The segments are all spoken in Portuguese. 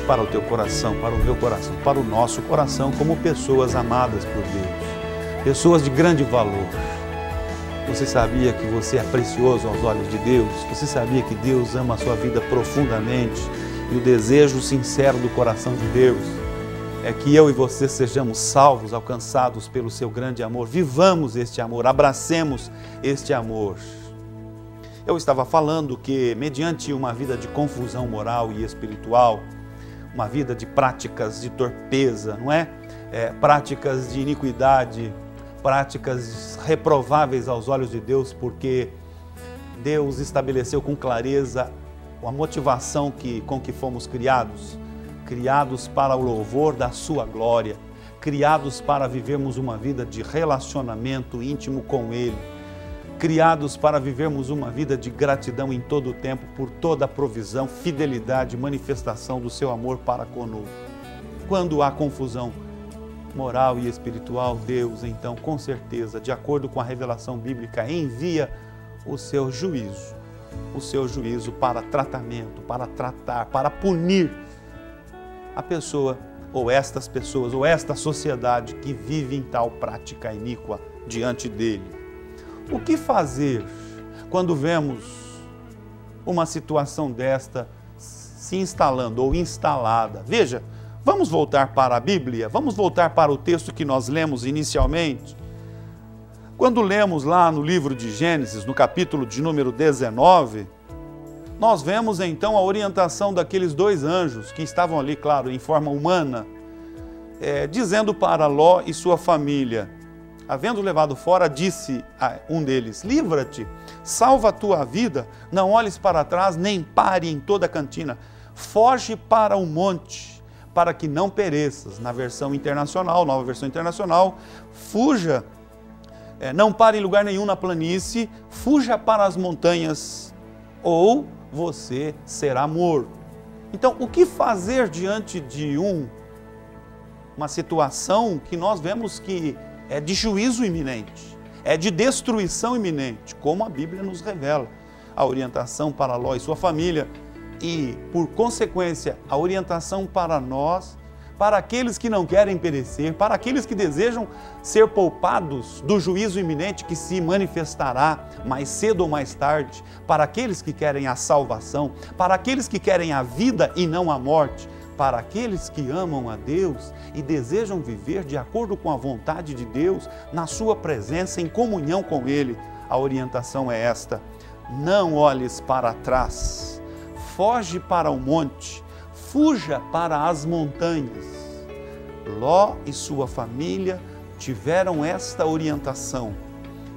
para o teu coração, para o meu coração, para o nosso coração, como pessoas amadas por Deus, pessoas de grande valor. Você sabia que você é precioso aos olhos de Deus? Você sabia que Deus ama a sua vida profundamente? E o desejo sincero do coração de Deus é que eu e você sejamos salvos, alcançados pelo seu grande amor. Vivamos este amor, abracemos este amor. Eu estava falando que, mediante uma vida de confusão moral e espiritual, uma vida de práticas de torpeza, não é? Práticas de iniquidade, práticas reprováveis aos olhos de Deus, porque Deus estabeleceu com clareza a motivação com que fomos criados para o louvor da sua glória, criados para vivermos uma vida de relacionamento íntimo com Ele, criados para vivermos uma vida de gratidão em todo o tempo por toda a provisão, fidelidade, manifestação do seu amor para conosco. Quando há confusão moral e espiritual, Deus, então, com certeza, de acordo com a revelação bíblica, envia o seu juízo para tratamento, para tratar, para punir a pessoa, ou estas pessoas, ou esta sociedade que vive em tal prática iníqua diante dele. O que fazer quando vemos uma situação desta se instalando ou instalada? Veja, vamos voltar para a Bíblia, vamos voltar para o texto que nós lemos inicialmente. Quando lemos lá no livro de Gênesis, no capítulo de número 19, nós vemos então a orientação daqueles dois anjos que estavam ali, claro, em forma humana, dizendo para Ló e sua família, havendo levado fora, disse a um deles: livra-te, salva a tua vida, não olhes para trás, nem pare em toda a cantina, foge para o monte, para que não pereças. Na versão internacional, nova versão internacional, fuja, não pare em lugar nenhum na planície, fuja para as montanhas, ou você será morto. Então, o que fazer diante de uma situação que nós vemos que é de juízo iminente, é de destruição iminente, como a Bíblia nos revela? A orientação para Ló e sua família e, por consequência, a orientação para nós, para aqueles que não querem perecer, para aqueles que desejam ser poupados do juízo iminente que se manifestará mais cedo ou mais tarde, para aqueles que querem a salvação, para aqueles que querem a vida e não a morte, para aqueles que amam a Deus e desejam viver de acordo com a vontade de Deus, na sua presença, em comunhão com Ele. A orientação é esta: não olhes para trás, foge para o monte, fuja para as montanhas. Ló e sua família tiveram esta orientação,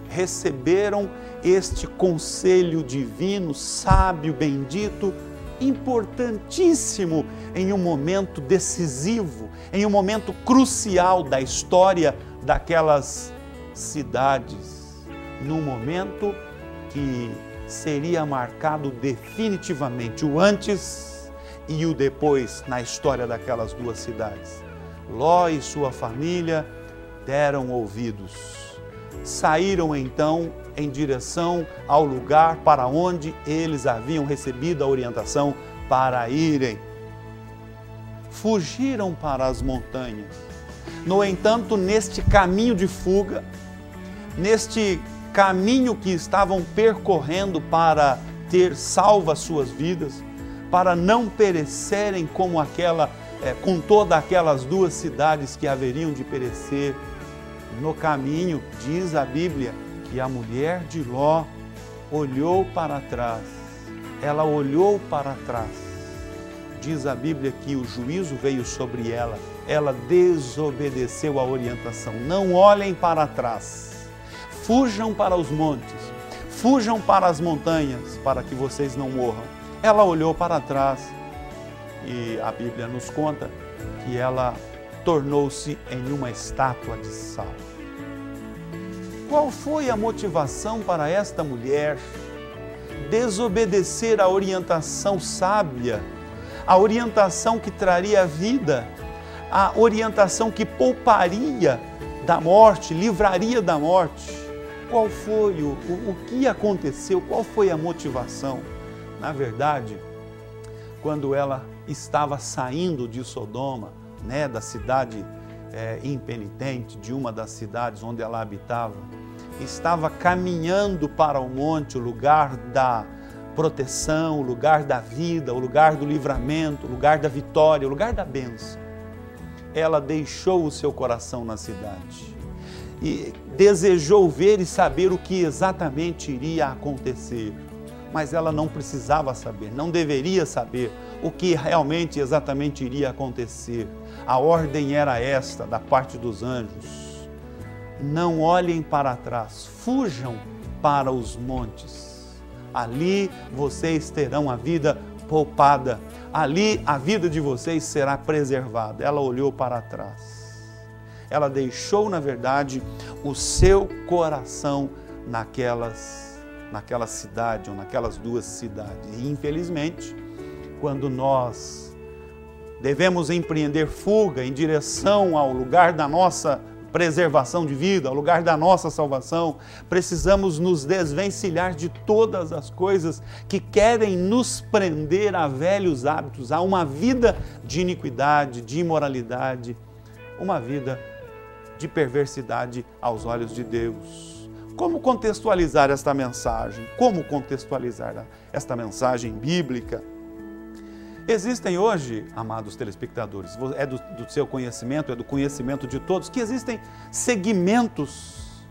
receberam este conselho divino, sábio, bendito, importantíssimo em um momento decisivo, em um momento crucial da história daquelas cidades, num momento que seria marcado definitivamente o antes e o depois na história daquelas duas cidades. Ló e sua família deram ouvidos, saíram então em direção ao lugar para onde eles haviam recebido a orientação para irem. Fugiram para as montanhas. No entanto, neste caminho de fuga, neste caminho que estavam percorrendo para ter salvo as suas vidas, para não perecerem como com todas aquelas duas cidades que haveriam de perecer, no caminho, diz a Bíblia, que a mulher de Ló olhou para trás. Ela olhou para trás. Diz a Bíblia que o juízo veio sobre ela. Ela desobedeceu a orientação. Não olhem para trás. Fujam para os montes. Fujam para as montanhas, para que vocês não morram. Ela olhou para trás e a Bíblia nos conta que ela tornou-se em uma estátua de sal. Qual foi a motivação para esta mulher desobedecer a orientação sábia, a orientação que traria vida, a orientação que pouparia da morte, livraria da morte? Qual foi o que aconteceu? Qual foi a motivação? Na verdade, quando ela estava saindo de Sodoma, né, da cidade impenitente, de uma das cidades onde ela habitava, estava caminhando para o monte, o lugar da proteção, o lugar da vida, o lugar do livramento, o lugar da vitória, o lugar da bênção. Ela deixou o seu coração na cidade e desejou ver e saber o que exatamente iria acontecer. Mas ela não precisava saber, não deveria saber o que realmente exatamente iria acontecer. A ordem era esta, da parte dos anjos: não olhem para trás, fujam para os montes. Ali vocês terão a vida poupada, ali a vida de vocês será preservada. Ela olhou para trás. Ela deixou, na verdade, o seu coração naquela cidade ou naquelas duas cidades. E, infelizmente, quando nós devemos empreender fuga em direção ao lugar da nossa preservação de vida, ao lugar da nossa salvação, precisamos nos desvencilhar de todas as coisas que querem nos prender a velhos hábitos, a uma vida de iniquidade, de imoralidade, uma vida de perversidade aos olhos de Deus. Como contextualizar esta mensagem? Como contextualizar esta mensagem bíblica? Existem hoje, amados telespectadores, é do seu conhecimento, é do conhecimento de todos, que existem segmentos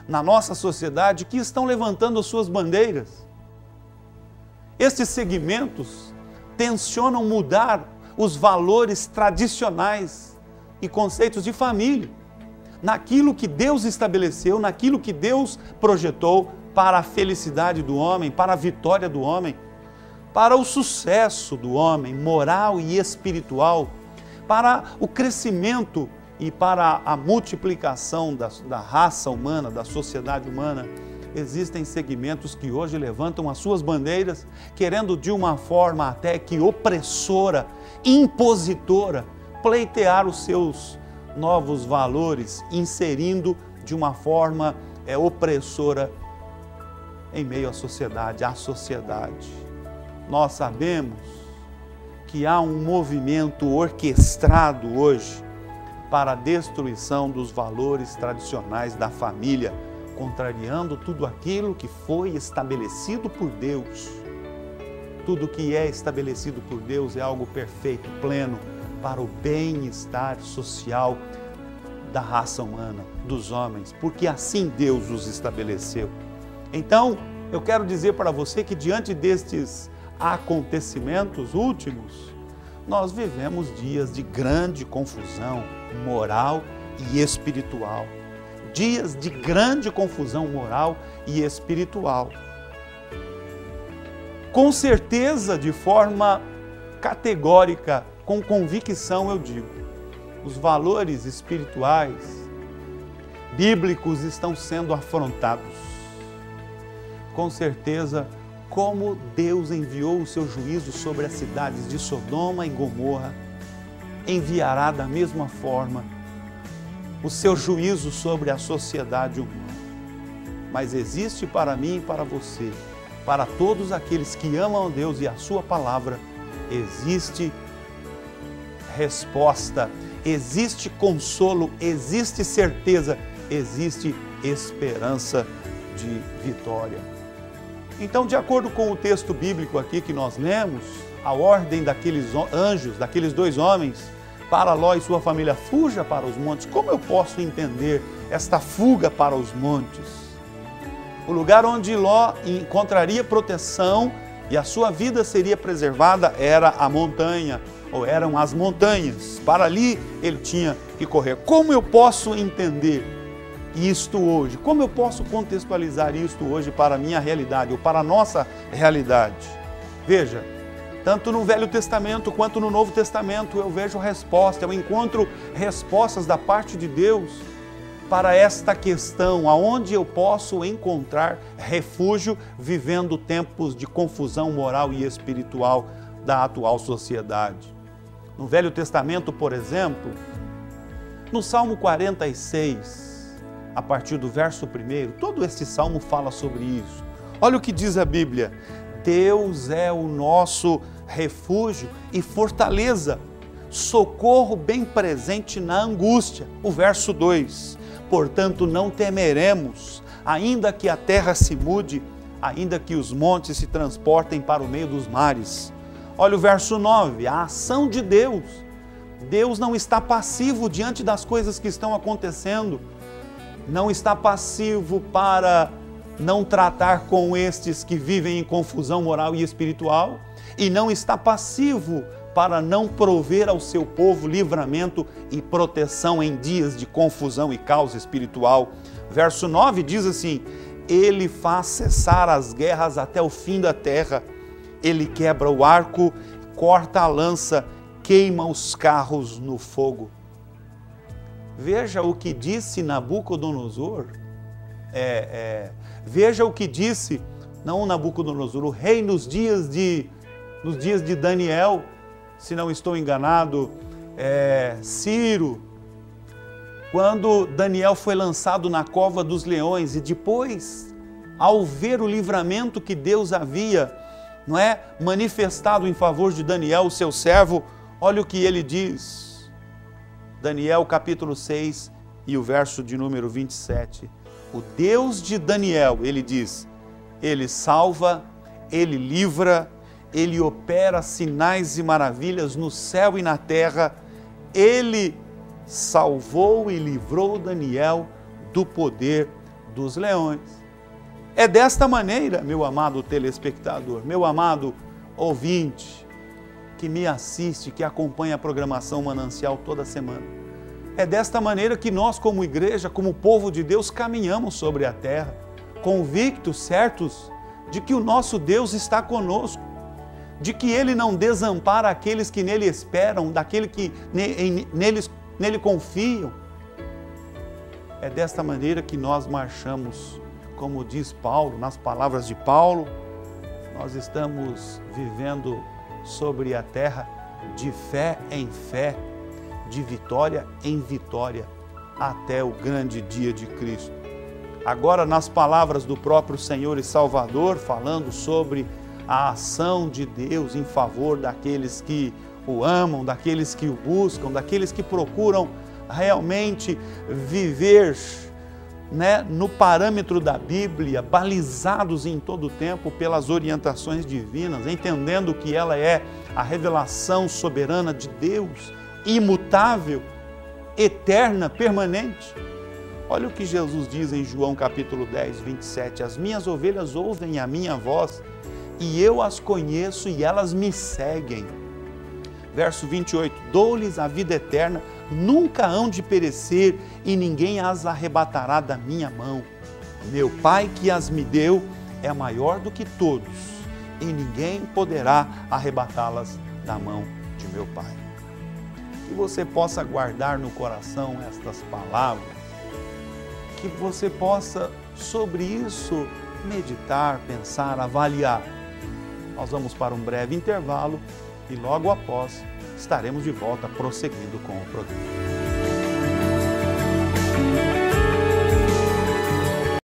na nossa sociedade que estão levantando as suas bandeiras. Estes segmentos tensionam mudar os valores tradicionais e conceitos de família, naquilo que Deus estabeleceu, naquilo que Deus projetou para a felicidade do homem, para a vitória do homem, para o sucesso do homem moral e espiritual, para o crescimento e para a multiplicação da raça humana, da sociedade humana. Existem segmentos que hoje levantam as suas bandeiras, querendo de uma forma até que opressora, impositora, pleitear os seus novos valores, inserindo de uma forma opressora em meio à sociedade, Nós sabemos que há um movimento orquestrado hoje para a destruição dos valores tradicionais da família, contrariando tudo aquilo que foi estabelecido por Deus. Tudo que é estabelecido por Deus é algo perfeito, pleno, para o bem-estar social da raça humana, dos homens, porque assim Deus os estabeleceu. Então, eu quero dizer para você que diante destes acontecimentos últimos, nós vivemos dias de grande confusão moral e espiritual. Dias de grande confusão moral e espiritual. Com certeza, de forma categórica, com convicção eu digo, os valores espirituais bíblicos estão sendo afrontados. Com certeza, como Deus enviou o seu juízo sobre as cidades de Sodoma e Gomorra, enviará da mesma forma o seu juízo sobre a sociedade humana. Mas existe para mim e para você, para todos aqueles que amam a Deus e a sua palavra, existe resposta, existe consolo, existe certeza, existe esperança de vitória. Então, de acordo com o texto bíblico aqui que nós lemos, a ordem daqueles anjos, daqueles dois homens, para Ló e sua família, fuja para os montes. Como eu posso entender esta fuga para os montes? O lugar onde Ló encontraria proteção e a sua vida seria preservada era a montanha, ou eram as montanhas. Para ali ele tinha que correr. Como eu posso entender isto hoje? Como eu posso contextualizar isto hoje para a minha realidade ou para a nossa realidade? Veja, tanto no Velho Testamento quanto no Novo Testamento eu vejo resposta, eu encontro respostas da parte de Deus para esta questão, aonde eu posso encontrar refúgio vivendo tempos de confusão moral e espiritual da atual sociedade. No Velho Testamento, por exemplo, no Salmo 46, a partir do verso 1, todo este salmo fala sobre isso. Olha o que diz a Bíblia: Deus é o nosso refúgio e fortaleza, socorro bem presente na angústia. O verso 2, portanto não temeremos, ainda que a terra se mude, ainda que os montes se transportem para o meio dos mares. Olha o verso 9, a ação de Deus. Deus não está passivo diante das coisas que estão acontecendo, não está passivo para não tratar com estes que vivem em confusão moral e espiritual, e não está passivo para não prover ao seu povo livramento e proteção em dias de confusão e caos espiritual. Verso 9 diz assim, Ele faz cessar as guerras até o fim da terra, Ele quebra o arco, corta a lança, queima os carros no fogo. Veja o que disse Nabucodonosor, veja o que disse, não Nabucodonosor, o rei nos dias de Daniel, se não estou enganado, Ciro, quando Daniel foi lançado na cova dos leões e depois, ao ver o livramento que Deus havia, manifestado em favor de Daniel, o seu servo, olha o que ele diz. Daniel capítulo 6 e o verso de número 27. O Deus de Daniel, ele diz, Ele salva, Ele livra, Ele opera sinais e maravilhas no céu e na terra. Ele salvou e livrou Daniel do poder dos leões. É desta maneira, meu amado telespectador, meu amado ouvinte, que me assiste, que acompanha a programação Manancial toda semana. É desta maneira que nós, como igreja, como povo de Deus, caminhamos sobre a terra, convictos, certos, de que o nosso Deus está conosco, de que Ele não desampara aqueles que nele esperam, daquele que nele confiam. É desta maneira que nós marchamos, como diz Paulo, nas palavras de Paulo, nós estamos vivendo sobre a terra de fé em fé, de vitória em vitória, até o grande dia de Cristo. Agora, nas palavras do próprio Senhor e Salvador, falando sobre a ação de Deus em favor daqueles que o amam, daqueles que o buscam, daqueles que procuram realmente viver no parâmetro da Bíblia, balizados em todo o tempo pelas orientações divinas, entendendo que ela é a revelação soberana de Deus, imutável, eterna, permanente. Olha o que Jesus diz em João capítulo 10, 27, as minhas ovelhas ouvem a minha voz, e eu as conheço e elas me seguem. Verso 28, dou-lhes a vida eterna, nunca hão de perecer e ninguém as arrebatará da minha mão. Meu Pai que as me deu é maior do que todos e ninguém poderá arrebatá-las da mão de meu Pai. Que você possa guardar no coração estas palavras, que você possa sobre isso meditar, pensar, avaliar. Nós vamos para um breve intervalo e logo após estaremos de volta prosseguindo com o programa.